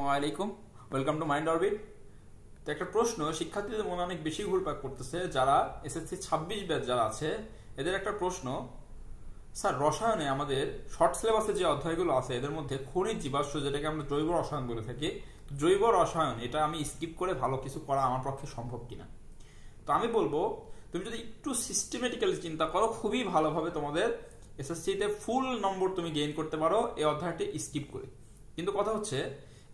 আসসালামু আলাইকুম, welcome to mind orbit. তো একটা প্রশ্ন শিক্ষার্থীদের মনে অনেক বেশি ঘুরপাক করতেছে, যারা এসএসসি 26 ব্যাচ যারা আছে এদের একটা প্রশ্ন, স্যার রসায়নে আমাদের শর্ট সিলেবাসে যে অধ্যায়গুলো আছে এদের মধ্যে খনিজ জীবাশ্ম, যেটাকে আমরা জৈব রসায়ন বলে থাকি, জৈব রসায়ন এটা আমি স্কিপ করে ভালো কিছু করা আমার পক্ষে সম্ভব কিনা। তো আমি বলবো তুমি যদি একটু সিস্টেমেটিক্যালি চিন্তা করো, খুবই ভালোভাবে তোমাদের এসএসসিতে ফুল নম্বর তুমি গেইন করতে পারো এই অধ্যায়টি স্কিপ করে। কিন্তু কথা হচ্ছে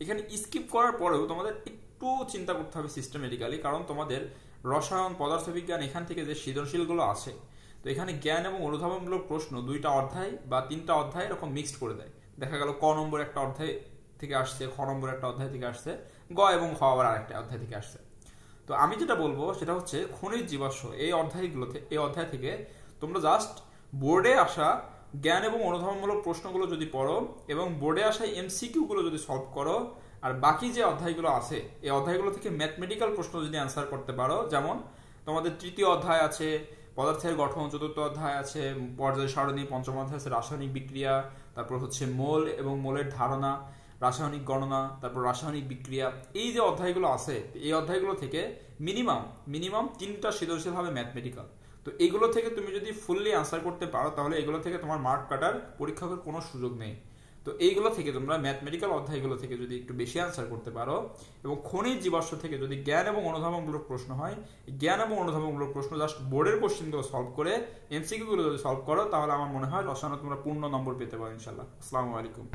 এখানে স্কিপ করার পরেও তোমাদের একটু চিন্তা করতে হবে সিস্টেমেটিক্যালি, কারণ তোমাদের রসায়ন, পদার্থবিজ্ঞান এখান থেকে যে সৃজনশীলগুলো আসে, তো এখানে জ্ঞান এবং অনুধাবনমূলক প্রশ্ন দুইটা অধ্যায় বা তিনটা অধ্যায় এরকম মিক্সড করে দেয়। দেখা গেল ক নম্বর একটা অধ্যায় থেকে আসছে, খ নম্বর একটা অধ্যায় থেকে আসছে, গ এবং খ আবার আরেকটা অধ্যায় থেকে আসছে। তো আমি যেটা বলবো সেটা হচ্ছে খনিজ জীবাশ্ম এই অধ্যায় থেকে তোমরা জাস্ট বোর্ডে আসা জ্ঞান এবং অনুধাবনমূলক প্রশ্নগুলো যদি পড়ো এবং বোর্ডে আসা এমসিকিউ গুলো যদি সলভ করো, আর বাকি যে অধ্যায়গুলো আছে এই অধ্যায়গুলো থেকে ম্যাথমেটিক্যাল প্রশ্ন যদি অ্যান্সার করতে পারো, যেমন তোমাদের তৃতীয় অধ্যায় আছে পদার্থের গঠন, চতুর্থ অধ্যায় আছে পর্যায় সারণী, পঞ্চম অধ্যায় আছে রাসায়নিক বিক্রিয়া, তারপর হচ্ছে মোল এবং মোলের ধারণা, রাসায়নিক গণনা, তারপর রাসায়নিক বিক্রিয়া, এই যে অধ্যায়গুলো আছে এই অধ্যায়গুলো থেকে মিনিমাম তিনটা সৃজনশীল হবে ম্যাথমেটিক্যাল। তো এইগুলো থেকে তুমি যদি ফুললি আনসার করতে পারো তাহলে এগুলো থেকে তোমার মার্ক কাটার পরীক্ষকের কোনো সুযোগ নেই। তো এইগুলো থেকে তোমরা ম্যাথমেটিক্যাল অধ্যায়গুলো থেকে যদি একটু বেশি আনসার করতে পারো এবং খনিজ জীবাশ্ম থেকে যদি জ্ঞান এবং অনুধাবনমূলক প্রশ্ন হয়, জ্ঞান এবং অনুধাবনমূলক প্রশ্ন জাস্ট বোর্ডের কোশ্চেনগুলো সলভ করে এমসিকিউ গুলো যদি সলভ করো, তাহলে আমার মনে হয় রসায়নে তোমরা পূর্ণ নম্বর পেতে পারো ইনশাল্লাহ। আসসালামু আলাইকুম।